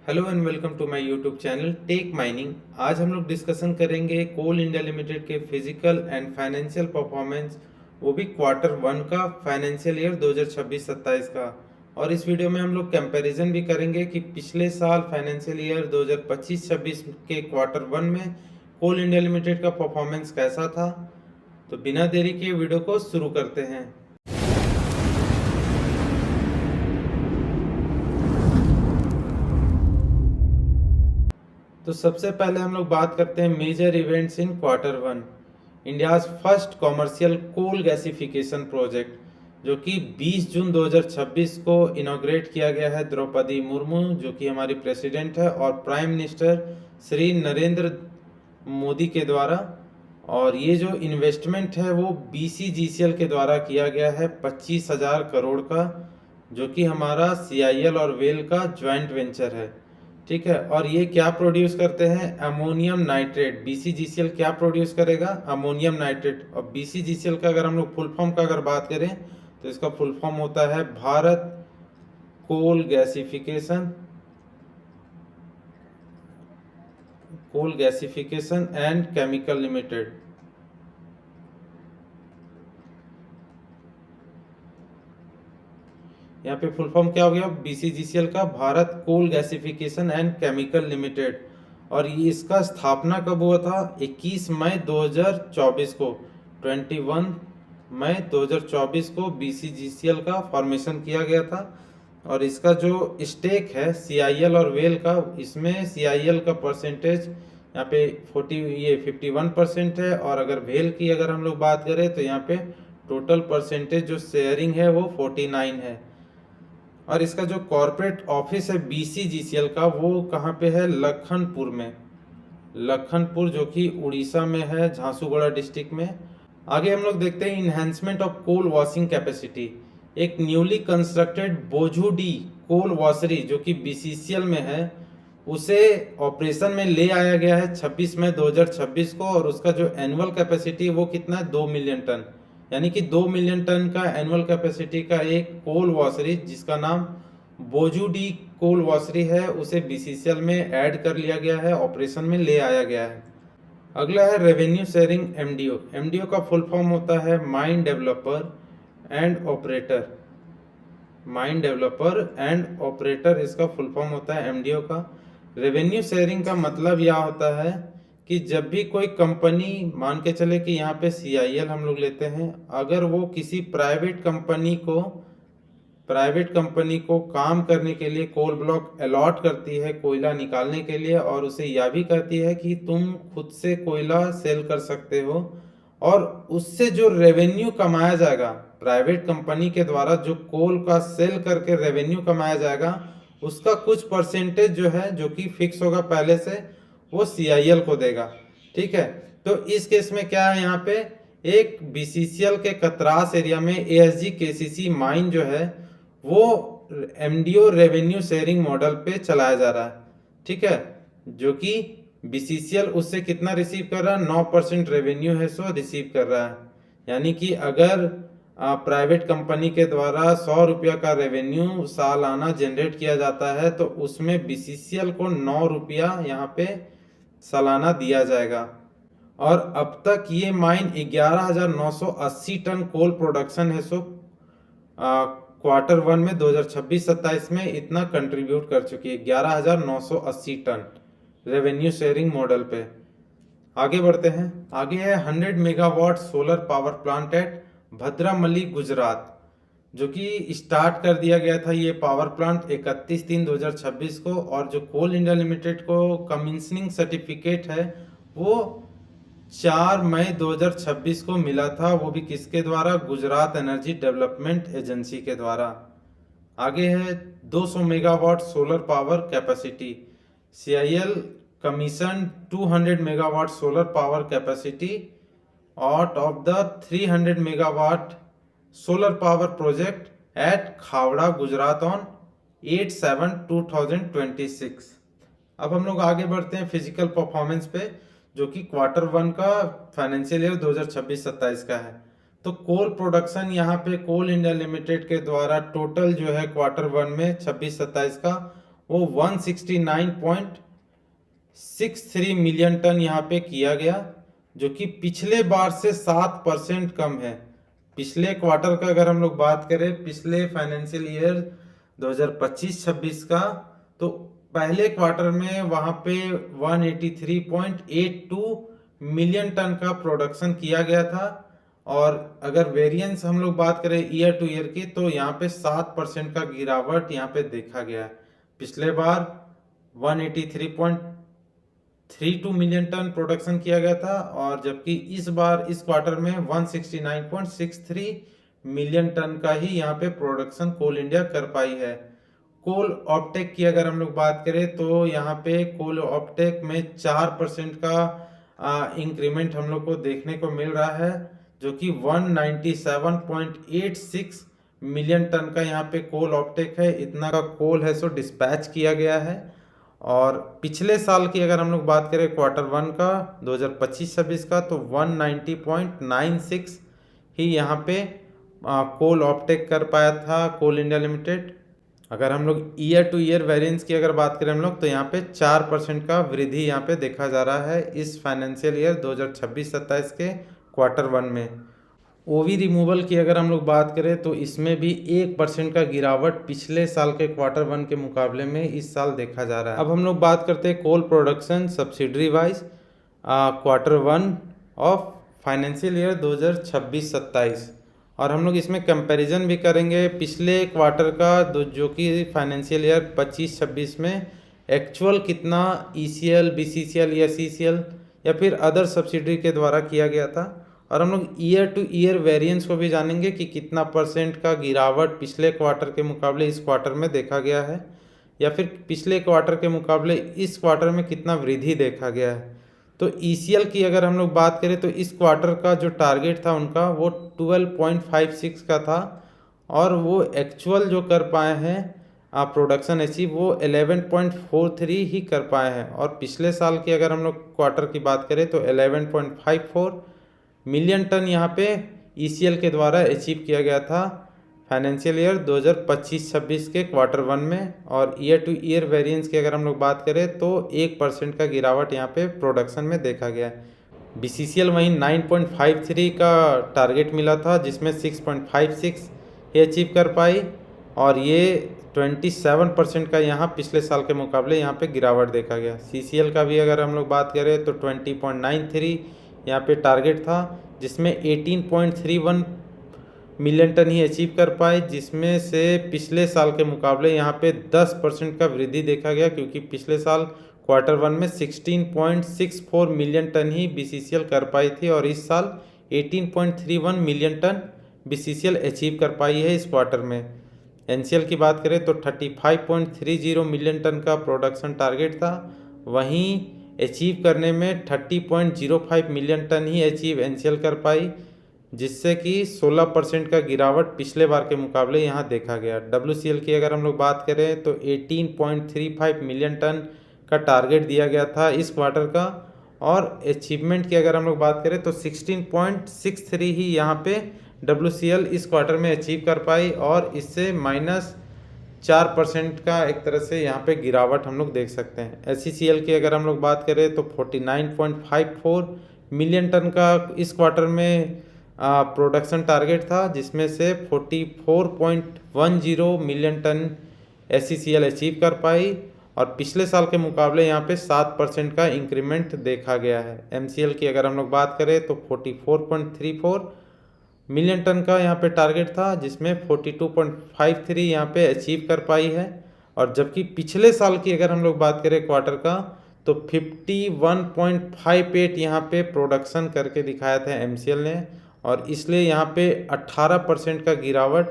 Hello and welcome to my YouTube channel Tech Mining. आज हम लोग डिस्कशन करेंगे कोल इंडिया लिमिटेड के फिजिकल एंड फाइनेंशियल परफॉर्मेंस, वो भी क्वार्टर वन का फाइनेंशियल ईयर 2026-27 का। और इस वीडियो में हम लोग कंपैरिजन भी करेंगे कि पिछले साल फाइनेंशियल ईयर 2025-26 के क्वार्टर वन में कोल इंडिया लिमिटेड का परफॉर्मेंस कैसा था। तो बिना देरी के वीडियो को शुरू करते हैं। तो सबसे पहले हम लोग बात करते हैं major events in quarter one. India's first commercial coal gasification project जो कि 20 जून 2026 को इनॉग्रेट किया गया है द्रौपदी मुर्मू जो कि हमारी प्रेसिडेंट है और प्राइम मिनिस्टर श्री नरेंद्र मोदी के द्वारा। और ये जो इन्वेस्टमेंट है वो BCGCL के द्वारा किया गया है 25,000 करोड़ का, जो कि हमारा CIL और वेल का ज्वाइंट वेंचर है। ठीक है, और ये क्या प्रोड्यूस करते हैं? Ammonium nitrate. BCGCL क्या प्रोड्यूस करेगा? Ammonium nitrate. और BCGCL का अगर हम लोग फुल फॉर्म का अगर बात करें तो इसका फुल फॉर्म होता है Bharat Coal Gasification and Chemical Limited. यहाँ पे फुल फॉर्म क्या हो गया? BCGCL का Bharat Coal Gasification and Chemical Limited. और ये इसका स्थापना कब हुआ था? 21 मई 2024 को। 21 मई 2024 को BCGCL का फॉर्मेशन किया गया था। और इसका जो स्टेक है CIL और वेल का, इसमें CIL का परसेंटेज यहाँ पे 51% है। और अगर वेल की अगर हम लोग बात करें तो यहाँ पे टोटल परसेंटेज जो शेयरिंग है वो 49 है। और इसका जो कॉर्पोरेट ऑफिस है BCGCL का वो कहाँ पे है? लखनपुर में। लखनपुर जो कि उड़ीसा में है, झांसुगुड़ा डिस्ट्रिक्ट में। आगे हम लोग देखते हैं enhancement of coal washing capacity. एक newly constructed Bhojudih coal washery जो कि BCCL में है, उसे ऑपरेशन में ले आया गया है 26 मई 2026 को। और उसका जो एनुअल कैपेसिटी वो कितना है? 2 मिलियन टन। यानी कि 2 मिलियन टन का एनुअल कैपेसिटी का एक कोल वॉशरी जिसका नाम बोझूडी कोल वॉशरी है, उसे BCCL में ऐड कर लिया गया है, ऑपरेशन में ले आया गया है। अगला है रेवेन्यू शेयरिंग MDO। MDO का फुल फॉर्म होता है mine developer and operator. Mine developer and operator इसका फुल फॉर्म होता है MDO का। रेवेन्यू शेयरिंग का मतलब यह होता है कि जब भी कोई कंपनी, मान के चले कि यहाँ पे CIL हम लोग लेते हैं, अगर वो किसी प्राइवेट कंपनी को काम करने के लिए कोल ब्लॉक अलॉट करती है कोयला निकालने के लिए, और उसे यह भी कहती है कि तुम खुद से कोयला सेल कर सकते हो, और उससे जो रेवेन्यू कमाया जाएगा प्राइवेट कंपनी के द्वारा, जो कोल का सेल करके रेवेन्यू कमाया जाएगा, उसका कुछ परसेंटेज जो है, जो कि फिक्स होगा पहले से, वो CIL को देगा। ठीक है, तो इस केस में क्या है? यहाँ पे एक BCCL के कतरास एरिया में ASG KCC माइन जो है वो MDO रेवेन्यू शेयरिंग मॉडल पे चलाया जा रहा है। ठीक है, जो कि BCCL उससे कितना रिसीव कर रहा है? 9% रेवेन्यू है सो रिसीव कर रहा है। यानी कि अगर प्राइवेट कंपनी के द्वारा 100 रुपया का रेवेन्यू सालाना जनरेट किया जाता है तो उसमें BCCL को 9 रुपया यहाँ पे सालाना दिया जाएगा। और अब तक ये माइन 11,980 टन कोल प्रोडक्शन है सो क्वार्टर वन में 2026-27 में इतना कंट्रीब्यूट कर चुकी है, 11,980 टन रेवेन्यू शेयरिंग मॉडल पे। आगे बढ़ते हैं। आगे है 100 megawatt solar power plant at Bhadramali Gujarat, जो कि स्टार्ट कर दिया गया था ये पावर प्लांट 31/3/2026 को। और जो कोल इंडिया लिमिटेड को कमीशनिंग सर्टिफिकेट है वो 4 मई 2026 को मिला था, वो भी किसके द्वारा? गुजरात एनर्जी डेवलपमेंट एजेंसी के द्वारा। आगे है 200 megawatt solar power capacity. CIL commission 200 megawatt solar power capacity out of the 300 megawatt solar power project at Khavda Gujarat on 8/7/2026। अब हम लोग आगे बढ़ते हैं फिजिकल परफॉर्मेंस पे, जो कि क्वार्टर वन का फाइनेंशियल ईयर 2026-27 का है। तो कोल प्रोडक्शन यहाँ पे कोल इंडिया लिमिटेड के द्वारा टोटल जो है क्वार्टर वन में 26-27 का वो 169.63 मिलियन टन यहाँ पे किया गया, जो कि पिछले बार से 7% कम है। पिछले क्वार्टर का अगर हम लोग बात करें, पिछले फाइनेंशियल ईयर 2025-26 का, तो पहले क्वार्टर में वहाँ पे 183.82 मिलियन टन का प्रोडक्शन किया गया था। और अगर वेरिएंस हम लोग बात करें ईयर टू ईयर की, तो यहाँ पे 7% का गिरावट यहाँ पे देखा गया है। पिछले बार 183.32 मिलियन टन प्रोडक्शन किया गया था, और जबकि इस बार इस क्वार्टर में 169.63 मिलियन टन का ही यहाँ पे प्रोडक्शन कोल इंडिया कर पाई है। कोल ऑप्टेक की अगर हम लोग बात करें, तो यहाँ पे कोल ऑप्टेक में 4% का इंक्रीमेंट हम लोग को देखने को मिल रहा है, जो कि 197.86 मिलियन टन का यहाँ पे कोल ऑप्टेक है। इतना का कोल है सो डिस्पैच किया गया है। और पिछले साल की अगर हम लोग बात करें क्वार्टर वन का 2025-26 का, तो 190.96 ही यहाँ पे कोल ऑप्टेक कर पाया था कोल इंडिया लिमिटेड। अगर हम लोग ईयर टू ईयर वेरिएंस की अगर बात करें हम लोग, तो यहाँ पे 4% का वृद्धि यहाँ पे देखा जा रहा है इस फाइनेंशियल ईयर 2026-27 के क्वार्टर वन में। ओवी रिमूवल की अगर हम लोग बात करें, तो इसमें भी 1% का गिरावट पिछले साल के क्वार्टर वन के मुकाबले में इस साल देखा जा रहा है। अब हम लोग बात करते हैं coal production subsidiary wise quarter one of financial year 2026-27, और हम लोग इसमें कंपैरिजन भी करेंगे पिछले क्वार्टर का जो कि फाइनेंशियल ईयर 25-26 में एक्चुअल कितना ECL, BCCL या CCL या फिर अदर सब्सिडरी के द्वारा किया गया था। और हम लोग ईयर टू ईयर वेरिएंस को भी जानेंगे कि कितना % का गिरावट पिछले क्वार्टर के मुकाबले इस क्वार्टर में देखा गया है, या फिर पिछले क्वार्टर के मुकाबले इस क्वार्टर में कितना वृद्धि देखा गया है। तो ECL की अगर हम लोग बात करें, तो इस क्वार्टर का जो टारगेट था उनका वो 12.56 का था, और वो एक्चुअल जो कर पाए हैं प्रोडक्शन अचीव वो 11.43 ही कर पाए हैं। और पिछले साल की अगर हम लोग क्वार्टर की बात करें, तो 11.54 मिलियन टन यहाँ पे ECL के द्वारा अचीव किया गया था फाइनेंशियल ईयर 2025-26 के क्वार्टर वन में। और ईयर टू ईयर वेरिएंस की अगर हम लोग बात करें, तो 1% का गिरावट यहाँ पे प्रोडक्शन में देखा गया है। BCCL वहीं 9.53 का टारगेट मिला था, जिसमें 6.56 ये अचीव कर पाई, और ये 27% का यहाँ पिछले साल के मुकाबले यहाँ पे गिरावट देखा गया। CCL का भी अगर हम लोग बात करें, तो 20.93 यहाँ पे टारगेट था, जिसमें 18.31 मिलियन टन ही अचीव कर पाए, जिसमें से पिछले साल के मुकाबले यहाँ पे 10% का वृद्धि देखा गया, क्योंकि पिछले साल क्वार्टर वन में 16.64 मिलियन टन ही BCCL कर पाई थी, और इस साल 18.31 मिलियन टन BCCL अचीव कर पाई है इस क्वार्टर में। NCL की बात करें, तो 35.30 मिलियन टन का प्रोडक्शन टारगेट था, वहीं अचीव करने में 30.05 मिलियन टन ही अचीव NCL कर पाई, जिससे कि 16% का गिरावट पिछले बार के मुकाबले यहाँ देखा गया। WCL की अगर हम लोग बात करें, तो 18.35 मिलियन टन का टारगेट दिया गया था इस क्वार्टर का, और अचीवमेंट की अगर हम लोग बात करें, तो 16.63 ही यहाँ पे WCL इस क्वार्टर में अचीव कर पाई, और इससे -4% का एक तरह से यहाँ पे गिरावट हम लोग देख सकते हैं। SCCL की अगर हम लोग बात करें, तो 49.54 मिलियन टन का इस क्वार्टर में प्रोडक्शन टारगेट था, जिसमें से 44.10 मिलियन टन SCCL अचीव कर पाई, और पिछले साल के मुकाबले यहाँ पे 7% का इंक्रीमेंट देखा गया है। MCL की अगर हम लोग बात करें, तो 44.34 मिलियन टन का यहाँ पे टारगेट था, जिसमें 42.53 यहाँ पे अचीव कर पाई है। और जबकि पिछले साल की अगर हम लोग बात करें क्वार्टर का, तो 51.58 यहाँ पे प्रोडक्शन करके दिखाया था MCL ने, और इसलिए यहाँ पे 18% का गिरावट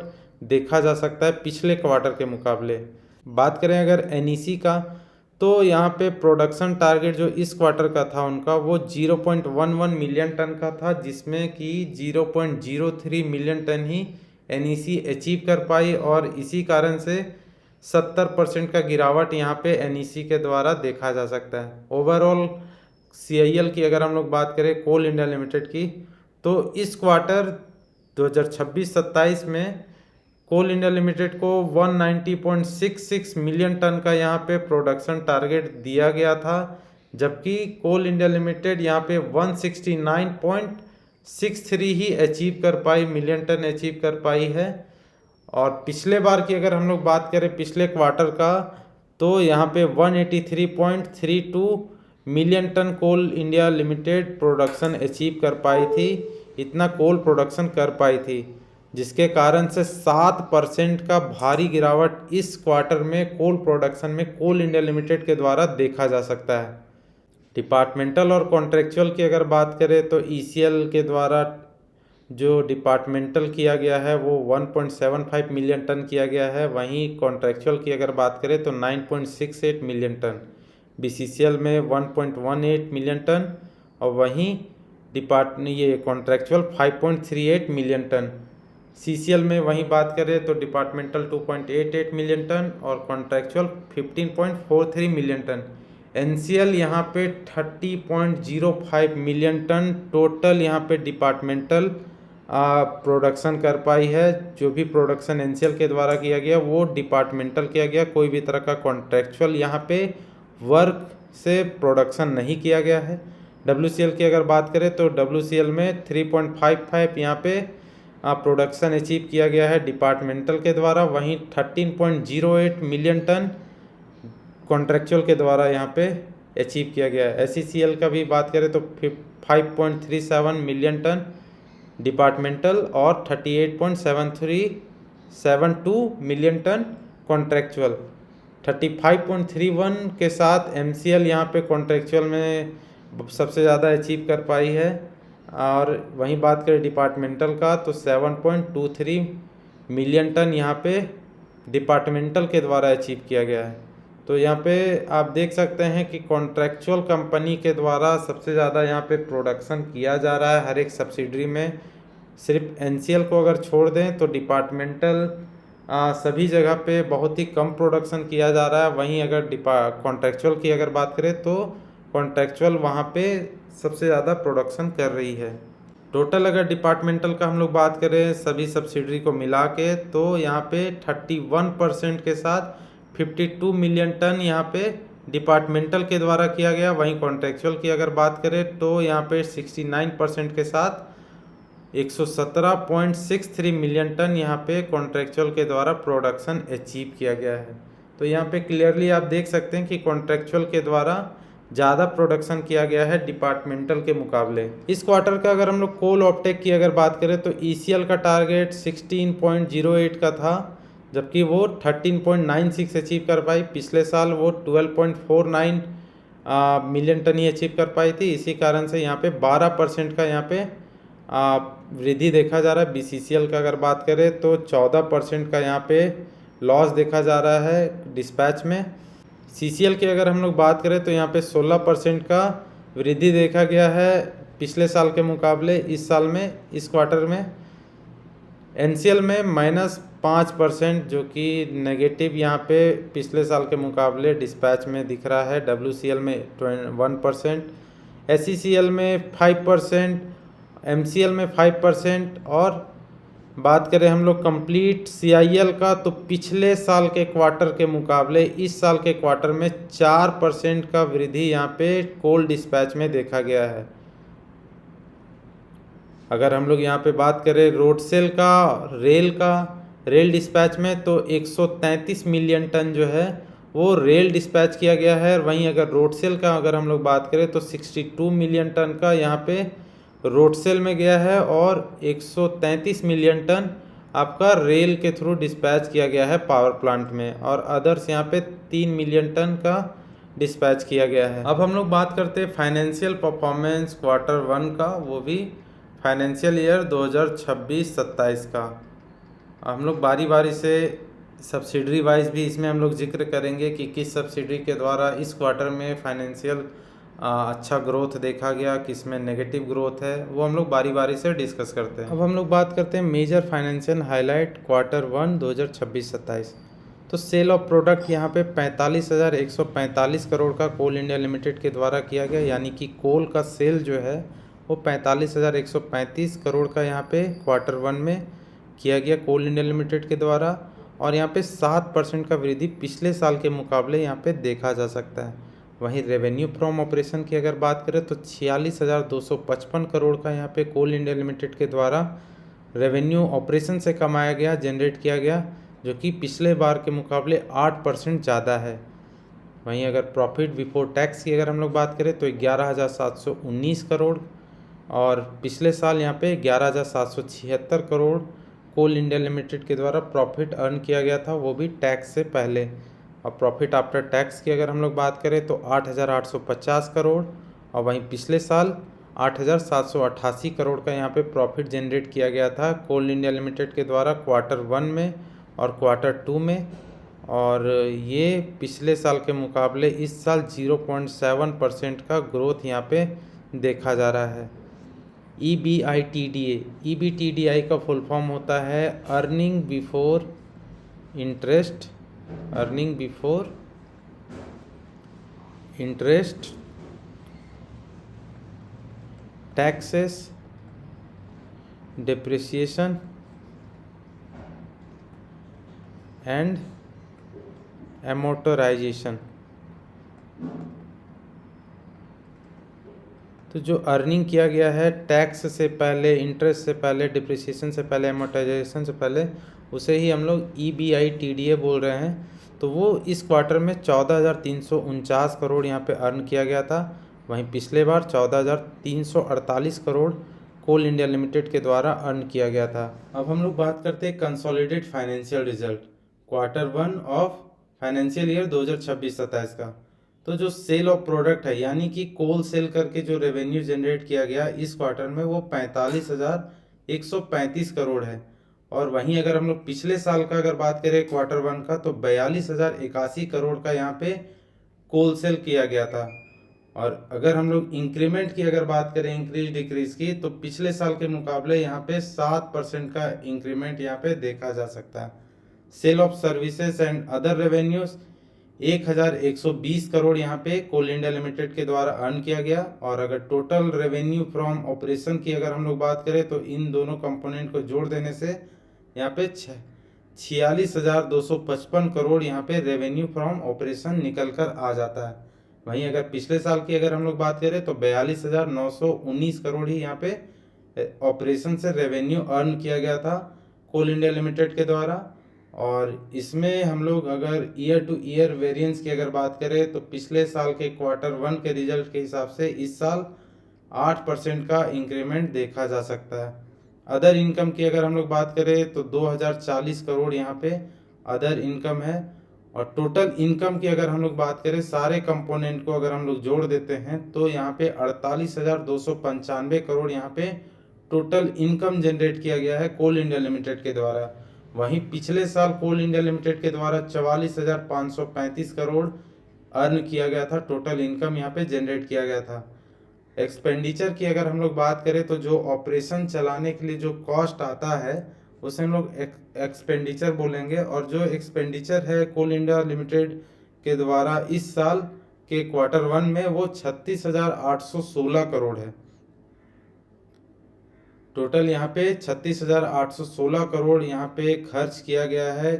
देखा जा सकता है पिछले क्वार्टर के मुकाबले। बात करें अगर NEC का, तो यहाँ पे प्रोडक्शन टारगेट जो इस क्वार्टर का था उनका, वो 0.11 मिलियन टन का था, जिसमें कि 0.03 मिलियन टन ही NEC अचीव कर पाई, और इसी कारण से 70% का गिरावट यहाँ पे NEC के द्वारा देखा जा सकता है। ओवरऑल CIL की अगर हम लोग बात करें, कोल इंडिया लिमिटेड की, तो इस क्वार्टर 2026-27 में कोल इंडिया लिमिटेड को 190.66 मिलियन टन का यहाँ पे प्रोडक्शन टारगेट दिया गया था, जबकि कोल इंडिया लिमिटेड यहाँ पे 169.63 ही अचीव कर पाई, मिलियन टन अचीव कर पाई है। और पिछले बार की अगर हम लोग बात करें पिछले क्वार्टर का, तो यहाँ पे 183.32 million ton coal India limited production achieve कर पाई थी, इतना कोल प्रोडक्शन कर पाई थी, जिसके कारण से 7% का भारी गिरावट इस क्वार्टर में कोल प्रोडक्शन में कोल इंडिया लिमिटेड के द्वारा देखा जा सकता है। डिपार्टमेंटल और कॉन्ट्रेक्चुअल की अगर बात करें तो ईसीएल के द्वारा जो डिपार्टमेंटल किया गया है वो 1.75 मिलियन टन किया गया है, वहीं कॉन्ट्रेक्चुअल की अगर बात करें तो 9.68 मिलियन टन, बीसीसीएल में 1.18 मिलियन टन, और वहीं ये कॉन्ट्रेक्चुअल 5.38 मिलियन टन। सीसीएल में वहीं बात करें तो डिपार्टमेंटल 2.88 मिलियन टन और कॉन्ट्रेक्चुअल 15.43 मिलियन टन। एनसीएल यहाँ पे 30.05 मिलियन टन टोटल यहाँ पे डिपार्टमेंटल प्रोडक्शन कर पाई है। जो भी प्रोडक्शन एनसीएल के द्वारा किया गया वो डिपार्टमेंटल किया गया, कोई भी तरह का कॉन्ट्रेक्चुअल यहाँ पे वर्क से प्रोडक्शन नहीं किया गया है। डब्ल्यूसीएल की अगर बात करें तो डब्ल्यूसीएल में 3.55 यहाँ पे प्रोडक्शन अचीव किया गया है डिपार्टमेंटल के द्वारा, वहीं 13.08 मिलियन टन कॉन्ट्रेक्चुअल के द्वारा यहाँ पे अचीव किया गया है। एसईसीएल का भी बात करें तो 5.37 मिलियन टन डिपार्टमेंटल और 38.72 मिलियन टन कॉन्ट्रेक्चुअल। 35.31 के साथ एमसीएल यहाँ पे कॉन्ट्रेक्चुअल में सबसे ज़्यादा अचीव कर पाई है, और वहीं बात करें डिपार्टमेंटल का तो 7.23 मिलियन टन यहाँ पे डिपार्टमेंटल के द्वारा अचीव किया गया है। तो यहाँ पे आप देख सकते हैं कि कॉन्ट्रेक्चुअल कंपनी के द्वारा सबसे ज़्यादा यहाँ पे प्रोडक्शन किया जा रहा है हर एक सब्सिडरी में। सिर्फ एनसीएल को अगर छोड़ दें तो डिपार्टमेंटल सभी जगह पे बहुत ही कम प्रोडक्शन किया जा रहा है। वहीं अगर कॉन्ट्रेक्चुअल की अगर बात करें तो कॉन्ट्रेक्चुअल वहाँ पे सबसे ज़्यादा प्रोडक्शन कर रही है। टोटल अगर डिपार्टमेंटल का हम लोग बात करें सभी सब्सिडरी को मिला के, तो यहाँ पे 31% के साथ 52 मिलियन टन यहाँ पे डिपार्टमेंटल के द्वारा किया गया। वहीं कॉन्ट्रेक्चुअल की अगर बात करें तो यहाँ पे 69% के साथ 117.63 मिलियन टन यहाँ पे कॉन्ट्रेक्चुअल के द्वारा प्रोडक्शन अचीव किया गया है। तो यहाँ पे क्लियरली आप देख सकते हैं कि कॉन्ट्रेक्चुअल के द्वारा ज़्यादा प्रोडक्शन किया गया है डिपार्टमेंटल के मुकाबले। इस क्वार्टर का अगर हम लोग कोल ऑफटेक की अगर बात करें तो ईसीएल का टारगेट 16.08 का था, जबकि वो 13.96 अचीव कर पाई। पिछले साल वो 12.49 मिलियन टन ही अचीव कर पाई थी। इसी कारण से यहाँ पे 12% का यहाँ पे वृद्धि देखा जा रहा है। बीसीसीएल का अगर बात करें तो 14% का यहाँ पे लॉस देखा जा रहा है डिस्पैच में। सीसीएल की अगर हम लोग बात करें तो यहाँ पे 16% का वृद्धि देखा गया है पिछले साल के मुकाबले इस साल में, इस क्वार्टर में। एनसीएल में -5% जो कि नेगेटिव यहाँ पे पिछले साल के मुकाबले डिस्पैच में दिख रहा है। डब्ल्यूसीएल में 1%, एसईसीएल में 5%, एमसीएल में 5%, और बात करें हम लोग कंप्लीट सीआईएल का तो पिछले साल के क्वार्टर के मुकाबले इस साल के क्वार्टर में 4% का वृद्धि यहाँ पे कोल डिस्पैच में देखा गया है। अगर हम लोग यहाँ पे बात करें रोडसेल का, रेल डिस्पैच में तो 133 मिलियन टन जो है वो रेल डिस्पैच किया गया है। वहीं अगर रोडसेल का अगर हम लोग बात करें तो 62 मिलियन टन का यहाँ पे रोडसेल में गया है, और 133 मिलियन टन आपका रेल के थ्रू डिस्पैच किया गया है पावर प्लांट में, और अदर्स यहाँ पे 3 मिलियन टन का डिस्पैच किया गया है। अब हम लोग बात करते हैं फाइनेंशियल परफॉर्मेंस क्वार्टर 1 का, वो भी फाइनेंशियल ईयर 2026-27 का। हम लोग बारी बारी से सब्सिडरी वाइज भी इसमें हम लोग जिक्र करेंगे कि किस सब्सिडरी के द्वारा इस क्वार्टर में फाइनेंशियल अच्छा ग्रोथ देखा गया, किस में नेगेटिव ग्रोथ है, वो हम लोग बारी बारी से डिस्कस करते हैं। अब हम लोग बात करते हैं मेजर फाइनेंशियल हाईलाइट क्वार्टर 1 2026-27। तो सेल ऑफ प्रोडक्ट यहाँ पे 45,145 करोड़ का कोल इंडिया लिमिटेड के द्वारा किया गया, यानी कि कोल का सेल जो है वो 45,135 करोड़ का यहाँ पे क्वार्टर 1 में किया गया कोल इंडिया लिमिटेड के द्वारा, और यहाँ पे 7% का वृद्धि पिछले साल के मुकाबले यहाँ पे देखा जा सकता है। वहीं रेवेन्यू फ्रॉम ऑपरेशन की अगर बात करें तो 46,255 करोड़ का यहाँ पे कोल इंडिया लिमिटेड के द्वारा रेवेन्यू ऑपरेशन से कमाया गया, जनरेट किया गया, जो कि पिछले बार के मुकाबले 8% ज़्यादा है। वहीं अगर प्रॉफिट बिफोर टैक्स की अगर हम लोग बात करें तो 11,719 करोड़, और पिछले साल यहाँ पे 11,776 करोड़ कोल इंडिया लिमिटेड के द्वारा प्रॉफिट अर्न किया गया था, वो भी टैक्स से पहले। और प्रॉफिट आफ्टर टैक्स की अगर हम लोग बात करें तो 8,850 करोड़, और वहीं पिछले साल 8,788 करोड़ का यहाँ पे प्रॉफिट जनरेट किया गया था कोल इंडिया लिमिटेड के द्वारा Q1 में और Q2 में। और ये पिछले साल के मुकाबले इस साल 0.7% का ग्रोथ यहाँ पे देखा जा रहा है। EBITDA का फुल फॉर्म होता है earning before interest, taxes, depreciation and amortization. तो जो अर्निंग किया गया है टैक्स से पहले, इंटरेस्ट से पहले, डिप्रिसिएशन से पहले, एमोटाइजेशन से पहले, उसे ही हम लोग EBITDA बोल रहे हैं। तो वो इस क्वार्टर में 14,349 करोड़ यहाँ पे अर्न किया गया था। वहीं पिछले बार 14,348 करोड़ कोल इंडिया लिमिटेड के द्वारा अर्न किया गया था। अब हम लोग बात करते हैं consolidated financial result Q1 of financial year 2026-27 का। तो जो सेल ऑफ प्रोडक्ट है, यानी कि कोल सेल करके जो रेवेन्यू जनरेट किया गया इस क्वार्टर में, वो 45,135 करोड़ है। और वहीं अगर हम लोग पिछले साल का अगर बात करें Q1 का, तो 42,081 करोड़ का यहाँ पे कोल सेल किया गया था। और अगर हम लोग इंक्रीमेंट की अगर बात करें, इंक्रीज डिक्रीज की, तो पिछले साल के मुकाबले यहाँ पे 7% का इंक्रीमेंट यहाँ पे देखा जा सकता है। Sale of services and other revenues 1,120 crore यहाँ पे कोल इंडिया लिमिटेड के द्वारा अर्न किया गया। और अगर टोटल रेवेन्यू फ्रॉम ऑपरेशन की अगर हम लोग बात करें तो इन दोनों कंपोनेंट को जोड़ देने से यहाँ पे 46,255 करोड़ यहाँ पे रेवेन्यू फ्रॉम ऑपरेशन निकल कर आ जाता है। वहीं अगर पिछले साल की अगर हम लोग बात करें तो 42,919 करोड़ ही यहाँ पे ऑपरेशन से रेवेन्यू अर्न किया गया था कोल इंडिया लिमिटेड के द्वारा। और इसमें हम लोग अगर ईयर टू ईयर वेरिएंस की अगर बात करें तो पिछले साल के Q1 के रिजल्ट के हिसाब से इस साल 8% का इंक्रीमेंट देखा जा सकता है। अदर इनकम की अगर हम लोग बात करें तो 2,040 करोड़ यहाँ पे अदर इनकम है। और टोटल इनकम की अगर हम लोग बात करें, सारे कंपोनेंट को अगर हम लोग जोड़ देते हैं तो यहाँ पे 48,295 करोड़ यहाँ पे टोटल इनकम जनरेट किया गया है कोल इंडिया लिमिटेड के द्वारा। वहीं पिछले साल कोल इंडिया लिमिटेड के द्वारा 44,535 करोड़ अर्न किया गया था, टोटल इनकम यहाँ पे जनरेट किया गया था। एक्सपेंडिचर की अगर हम लोग बात करें तो जो ऑपरेशन चलाने के लिए जो कॉस्ट आता है उसे हम लोग एक्सपेंडिचर बोलेंगे। और जो एक्सपेंडिचर है कोल इंडिया लिमिटेड के द्वारा इस साल के Q1 में वो 36,816 करोड़ है। टोटल यहाँ पे 36,816 करोड़ यहाँ पे खर्च किया गया है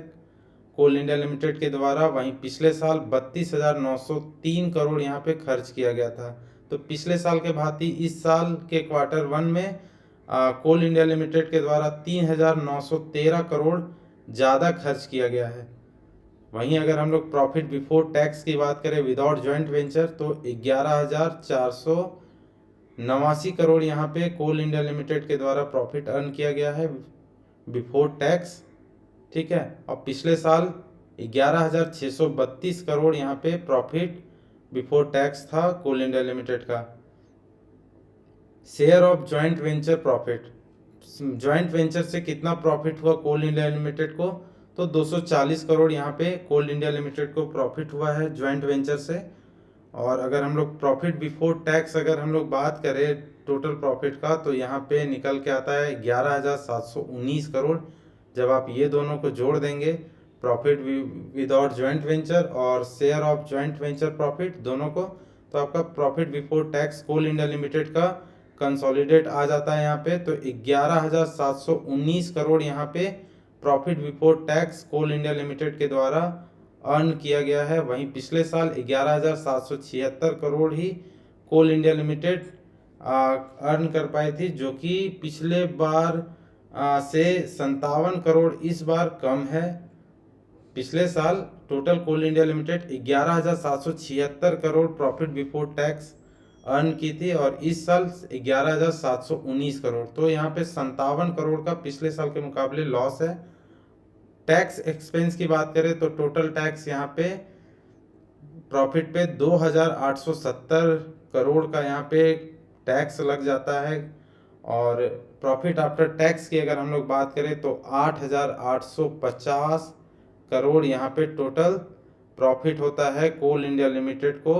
कोल इंडिया लिमिटेड के द्वारा। वहीं पिछले साल 32,903 करोड़ यहाँ पे खर्च किया गया था। तो पिछले साल के भांति इस साल के Q1 में कोल इंडिया लिमिटेड के द्वारा 3,913 करोड़ ज़्यादा खर्च किया गया है। वहीं अगर हम लोग प्रॉफिट बिफोर टैक्स की बात करें विदाउट जॉइंट वेंचर तो 11,489 करोड़ यहाँ पे कोल इंडिया लिमिटेड के द्वारा प्रॉफिट अर्न किया गया है बिफोर टैक्स, ठीक है। और पिछले साल 11,632 करोड़ यहाँ पे प्रॉफिट बिफोर टैक्स था कोल इंडिया लिमिटेड का। Share of joint venture profit, joint venture से कितना प्रॉफिट हुआ कोल इंडिया लिमिटेड को, तो 240 करोड़ यहाँ पे कोल इंडिया लिमिटेड को प्रॉफिट हुआ है जॉइंट वेंचर से। और अगर हम लोग प्रॉफिट बिफोर टैक्स अगर हम लोग बात करें टोटल प्रॉफिट का, तो यहाँ पे निकल के आता है 11,719 करोड़। जब आप ये दोनों को जोड़ देंगे, प्रॉफिट विदाउट जॉइंट वेंचर और share of joint venture profit दोनों को, तो आपका प्रॉफिट बिफोर टैक्स कोल इंडिया लिमिटेड का कंसोलिडेट आ जाता है यहाँ पे, तो 11,719 करोड़ यहाँ पे प्रॉफिट बिफोर टैक्स कोल इंडिया लिमिटेड के द्वारा अर्न किया गया है। वहीं पिछले साल 11,776 करोड़ ही कोल इंडिया लिमिटेड अर्न कर पाई थी, जो कि पिछले बार से 57 करोड़ इस बार कम है। पिछले साल total coal India limited 11,776 crore profit before tax earn की थी और इस साल 11,719 करोड़, तो यहाँ पे 57 करोड़ का पिछले साल के मुकाबले लॉस है। टैक्स एक्सपेंस की बात करें तो टोटल टैक्स यहाँ पे प्रॉफिट पे 2,870 करोड़ का यहाँ पे टैक्स लग जाता है और प्रॉफिट आफ्टर टैक्स की अगर हम लोग बात करें तो 8,850 करोड़ यहाँ पे टोटल प्रॉफिट होता है कोल इंडिया लिमिटेड को,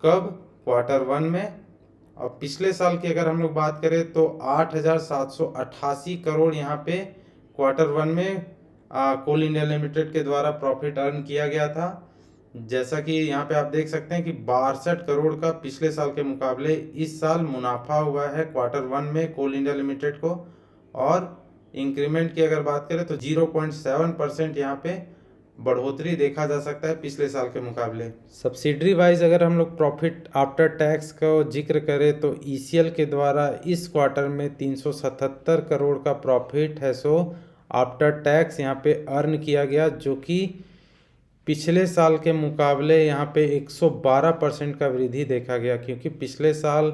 कब? Q1 में। और पिछले साल की अगर हम लोग बात करें तो 8,788 करोड़ यहाँ पे Q1 में कोल इंडिया लिमिटेड के द्वारा प्रॉफिट अर्न किया गया था। जैसा कि यहाँ पे आप देख सकते हैं कि 62 करोड़ का पिछले साल के मुकाबले इस साल मुनाफा हुआ है Q1 में कोल इंडिया लिमिटेड को। और इंक्रीमेंट की अगर बात करें तो 0.7% यहाँ पे बढ़ोतरी देखा जा सकता है पिछले साल के मुकाबले। सब्सिडरी वाइज अगर हम लोग प्रॉफिट आफ्टर टैक्स का जिक्र करें तो ईसीएल के द्वारा इस क्वार्टर में 377 करोड़ का प्रॉफिट है सो आफ्टर टैक्स यहाँ पे अर्न किया गया, जो कि पिछले साल के मुकाबले यहाँ पे 112% का वृद्धि देखा गया, क्योंकि पिछले साल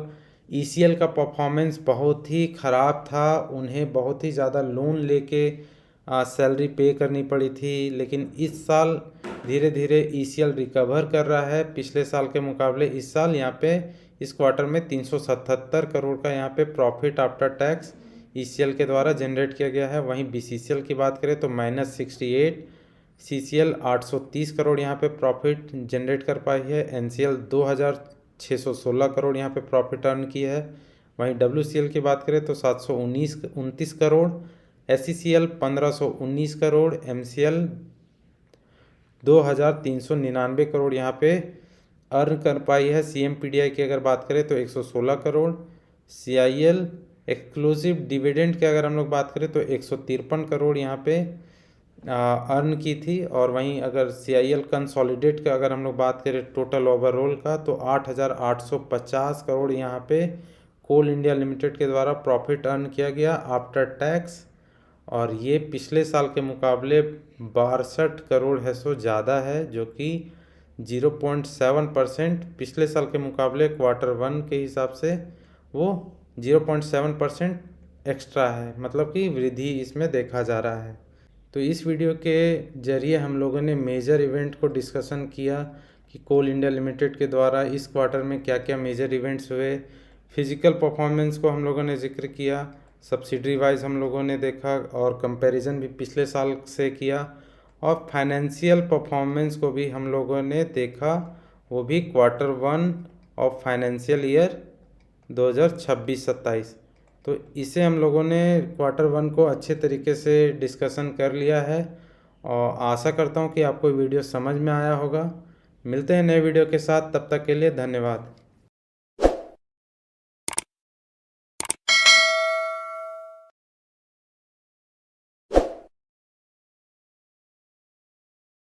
ईसीएल का परफॉर्मेंस बहुत ही ख़राब था। उन्हें बहुत ही ज़्यादा लोन लेके सैलरी पे करनी पड़ी थी, लेकिन इस साल धीरे धीरे ईसीएल रिकवर कर रहा है पिछले साल के मुकाबले। इस साल यहाँ पे इस क्वार्टर में 377 करोड़ का यहाँ पे प्रॉफिट आफ्टर टैक्स ईसीएल के द्वारा जनरेट किया गया है। वहीं बीसीसीएल की बात करें तो -68, सीसीएल 830 करोड़ यहाँ पे प्रॉफिट जनरेट कर पाई है। एनसीएल 2,616 करोड़ यहाँ पे प्रॉफिट अर्न की है। वहीं डब्ल्यूसीएल की बात करें तो 729 करोड़, एससीसीएल 1,519 करोड़, एमसीएल 2,399 करोड़ यहाँ पे अर्न कर पाई है। सीएमपीडीआई की अगर बात करें तो 116 करोड़, सीआईएल एक्सक्लूसिव डिविडेंड की अगर हम लोग बात करें तो 153 करोड़ यहाँ पे अर्न की थी। और वहीं अगर सीआईएल कंसोलिडेट का अगर हम लोग बात करें टोटल ओवरऑल का तो 8,850 करोड़ यहाँ पे कोल इंडिया लिमिटेड के द्वारा प्रॉफिट अर्न किया गया आफ्टर टैक्स, और ये पिछले साल के मुकाबले 62 करोड़ है सो ज़्यादा है, जो कि 0.7% पिछले साल के मुकाबले Q1 के हिसाब से वो 0.7% एक्स्ट्रा है, मतलब कि वृद्धि इसमें देखा जा रहा है। तो इस वीडियो के जरिए हम लोगों ने मेजर इवेंट को डिस्कशन किया कि कोल इंडिया लिमिटेड के द्वारा इस क्वार्टर में क्या क्या मेजर इवेंट्स हुए। फिजिकल परफॉर्मेंस को हम लोगों ने जिक्र किया, सब्सिडरी वाइज हम लोगों ने देखा और कंपैरिजन भी पिछले साल से किया, और फाइनेंशियल परफॉर्मेंस को भी हम लोगों ने देखा, वो भी Q1 ऑफ फाइनेंशियल ईयर 2026-27। तो इसे हम लोगों ने Q1 को अच्छे तरीके से डिस्कशन कर लिया है और आशा करता हूँ कि आपको वीडियो समझ में आया होगा। मिलते हैं नए वीडियो के साथ, तब तक के लिए धन्यवाद।